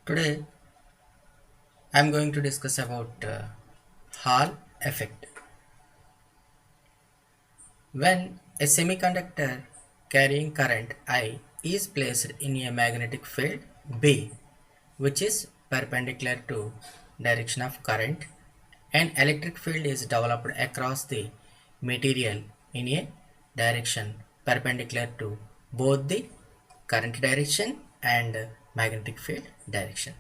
Today I'm going to discuss about Hall effect. When a semiconductor carrying current I is placed in a magnetic field B, which is perpendicular to direction of current, an electric field is developed across the material in a direction perpendicular to both the current direction and magnetic field direction.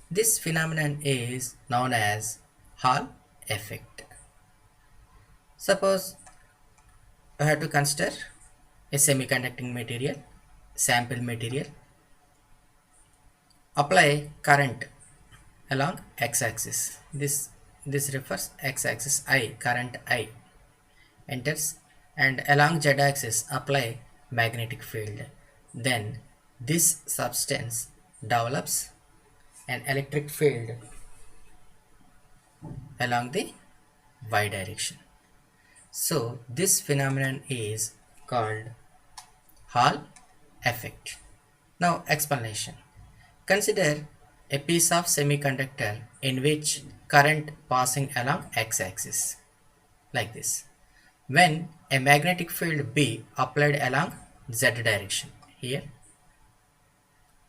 This phenomenon is known as Hall effect. Suppose I have to consider a semiconducting material, sample material, apply current along x-axis. This refers x-axis I, current I enters, and along z-axis apply magnetic field. Then this substance develops an electric field along the y direction. So this phenomenon is called Hall effect. Now explanation. Consider a piece of semiconductor in which current passing along x-axis like this. When a magnetic field B applied along z direction here,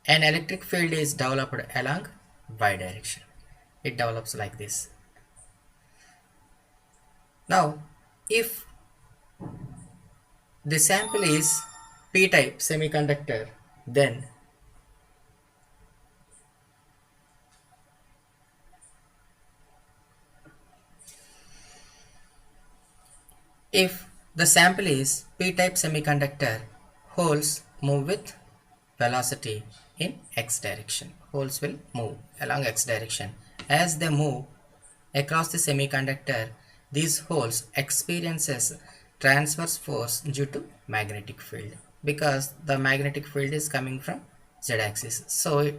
an electric field is developed along y direction. It develops like this. Now if the sample is p-type semiconductor, then if the sample is p-type semiconductor, holes move with velocity in x direction. Holes will move along x direction. As they move across the semiconductor, these holes experiences transverse force due to magnetic field, because the magnetic field is coming from z-axis. So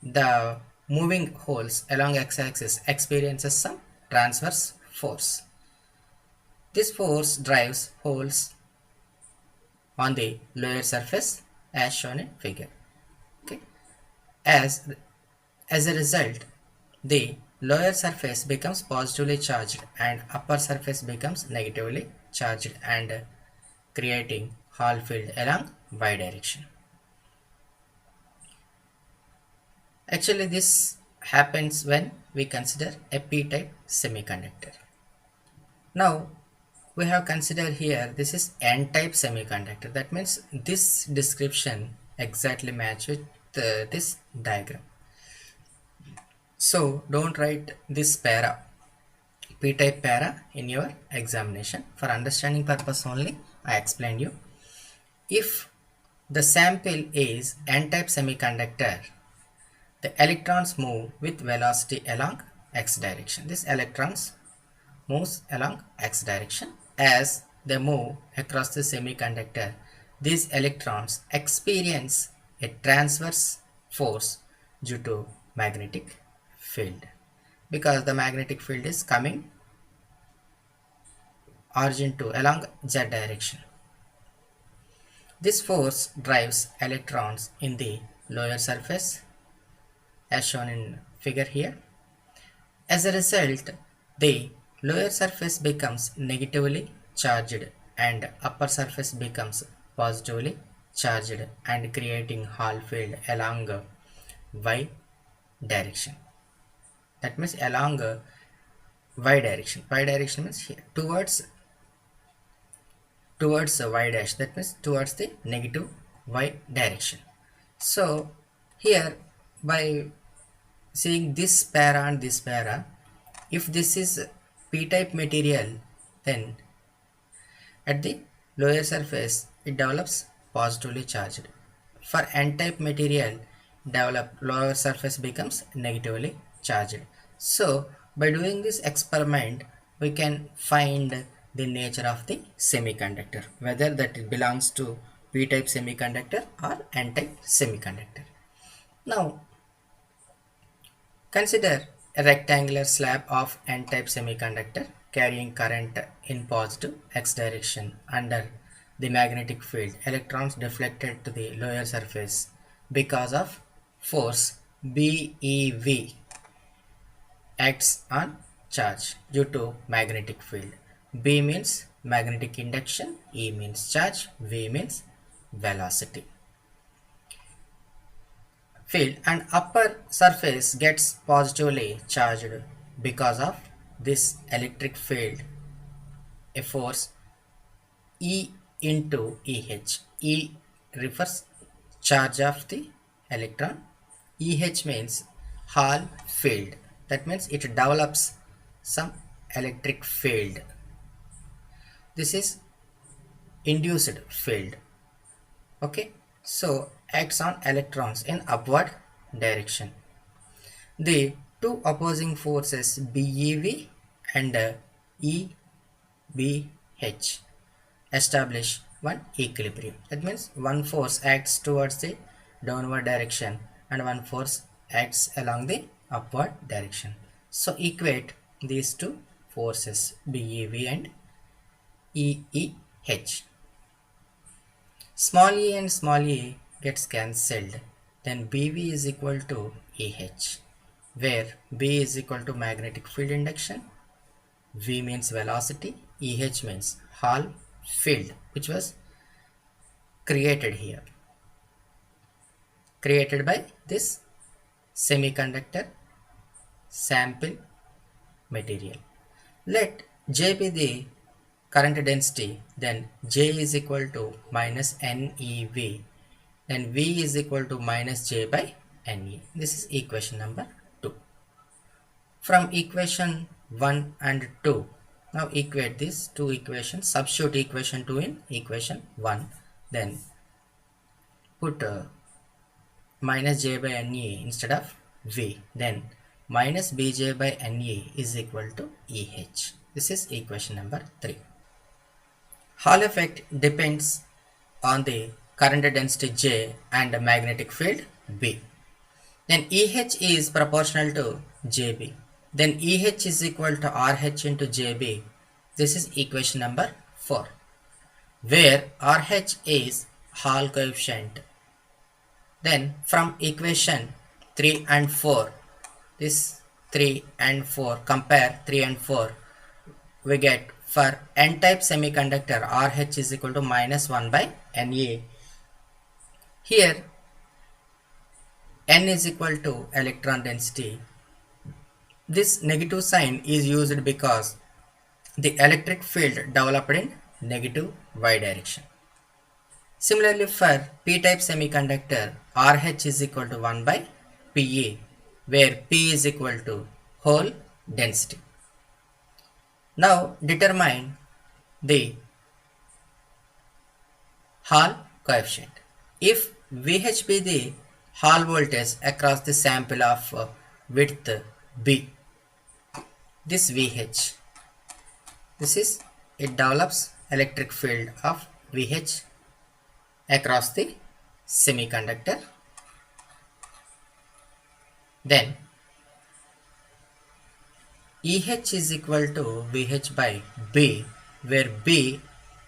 the moving holes along x-axis experiences some transverse force. This force drives holes on the lower surface as shown in figure. Okay. As a result, the lower surface becomes positively charged and upper surface becomes negatively charged and creating Hall field along y direction. Actually, this happens when we consider a p-type semiconductor. Now we have considered here this is n-type semiconductor. That means this description exactly matches with this diagram. So don't write this p-type para in your examination. For understanding purpose only, I explained you. If the sample is n-type semiconductor, the electrons move with velocity along x direction. This electrons moves along x direction. As they move across the semiconductor, these electrons experience a transverse force due to magnetic field, because the magnetic field is coming origin to along z direction. This force drives electrons in the lower surface as shown in figure here. As a result, the lower surface becomes negatively charged and upper surface becomes positively charged and creating Hall field along y direction. That means along y direction. Y direction means here towards y dash. That means towards the negative y direction. So here by seeing this para and this para, if this is p-type material, then at the lower surface it develops positively charged. For n-type material, lower surface becomes negatively charged. So by doing this experiment, we can find the nature of the semiconductor, whether that it belongs to p-type semiconductor or n-type semiconductor. Now consider a rectangular slab of n-type semiconductor carrying current in positive x direction under the magnetic field. Electrons deflected to the lower surface because of force BeV acts on charge due to magnetic field. B means magnetic induction, E means charge, V means velocity. Field and upper surface gets positively charged because of this electric field, a force E into EH. E refers charge of the electron. EH means Hall field. That means it develops some electric field. This is induced field. Okay. So acts on electrons in upward direction. The two opposing forces BeV and EBH establish one equilibrium. That means one force acts towards the downward direction and one force acts along the upward direction. So equate these two forces BeV and EEH. Small e and small e gets cancelled. Then BV is equal to EH, where B is equal to magnetic field induction, V means velocity, EH means Hall field, which was created here, created by this semiconductor sample material. Let J be the current density, then J is equal to minus NeV, then V is equal to minus J by Ne. This is equation number 2. From equation 1 and 2, now equate these two equations, substitute equation 2 in equation 1, then put minus J by Ne instead of V, then minus Bj by Ne is equal to EH. This is equation number 3. Hall effect depends on the current density J and the magnetic field B. Then EH is proportional to JB. Then EH is equal to RH into JB. This is equation number 4, where RH is Hall coefficient. Then from equation 3 and 4, this 3 and 4, compare 3 and 4, we get for n-type semiconductor RH is equal to minus 1 by Na. Here n is equal to electron density. This negative sign is used because the electric field developed in negative y direction. Similarly, for p-type semiconductor, RH is equal to 1 by Pa, where P is equal to hole density. Now determine the Hall coefficient. If VH be the Hall voltage across the sample of width B, this VH, this is, it develops electric field of VH across the semiconductor. Then EH is equal to VH by B, where B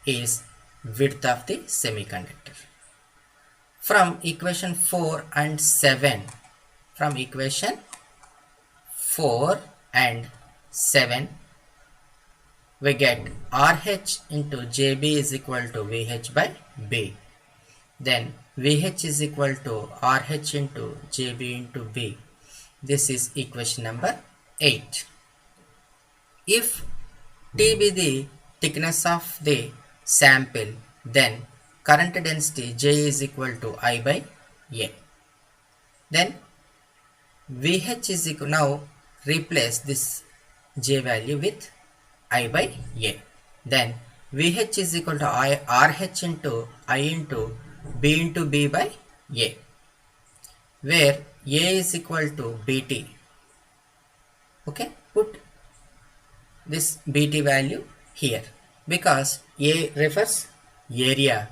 is width of the semiconductor. From equation 4 and 7, from equation 4 and 7, we get RH into JB is equal to VH by B. Then VH is equal to RH into JB into B. This is equation number 8. If T be the thickness of the sample, then current density J is equal to I by A. Then VH is equal, now replace this J value with I by A. Then VH is equal to RH into I into B into B by A, where A is equal to BT. Okay, put this BT value here because A refers area,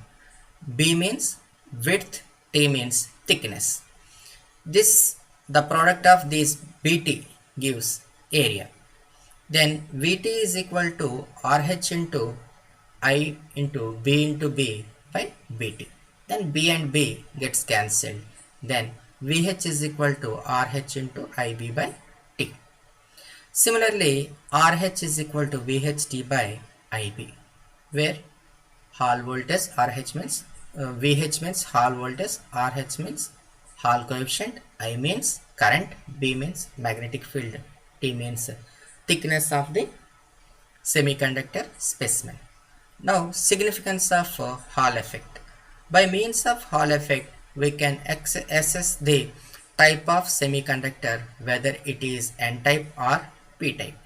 B means width, T means thickness. This, the product of these BT gives area. Then VT is equal to RH into I into B by BT. Then B and B gets cancelled. Then VH is equal to RH into IB by T. Similarly, RH is equal to VHT by IB, where Hall voltage RH means VH means Hall voltage, RH means Hall coefficient, I means current, B means magnetic field, T means thickness of the semiconductor specimen. Now, significance of Hall effect. By means of Hall effect, we can assess the type of semiconductor, whether it is N-type or P-type.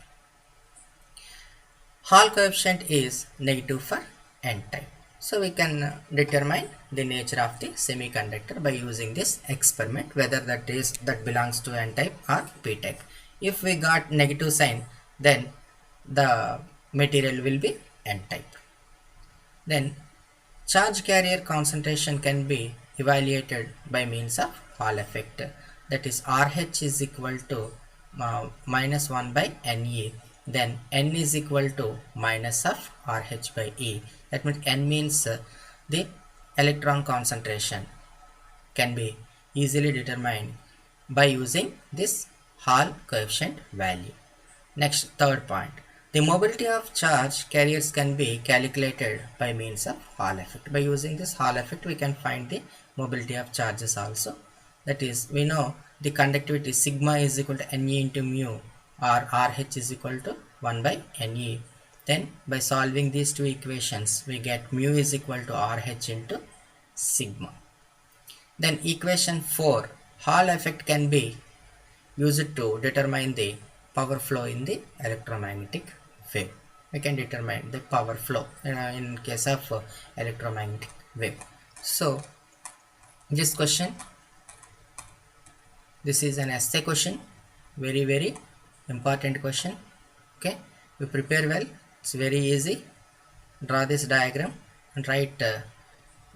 Hall coefficient is negative for N-type. So we can determine the nature of the semiconductor by using this experiment, whether that belongs to N-type or P-type. If we got negative sign, then the material will be N-type. Then charge carrier concentration can be evaluated by means of Hall effect. That is RH is equal to minus 1 by Ne. Then N is equal to minus of RH by E. That means N means the electron concentration can be easily determined by using this Hall coefficient value. Next, third point. The mobility of charge carriers can be calculated by means of Hall effect. By using this Hall effect, we can find the mobility of charges also. That is, we know the conductivity sigma is equal to Ne into mu, or RH is equal to 1 by Ne. Then by solving these two equations, we get mu is equal to RH into sigma. Then equation 4, Hall effect can be used to determine the power flow in the electromagnetic wave. We can determine the power flow in case of electromagnetic wave. So this question, this is an essay question, very important question. Okay, we prepare well, it's very easy. Draw this diagram and write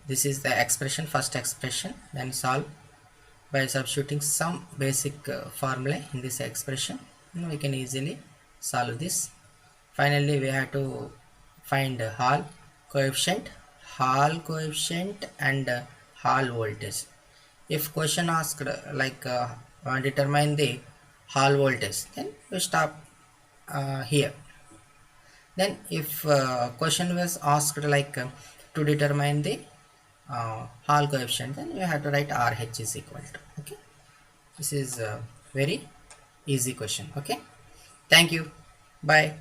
this is the expression, first expression, then solve by substituting some basic formula in this expression. We can easily solve this. Finally, we have to find Hall coefficient and Hall voltage. If question asked like determine the Hall voltage, then we stop here. Then if question was asked like to determine the Hall coefficient, then you have to write RH is equal to. Okay, this is a very easy question. Okay, thank you, bye.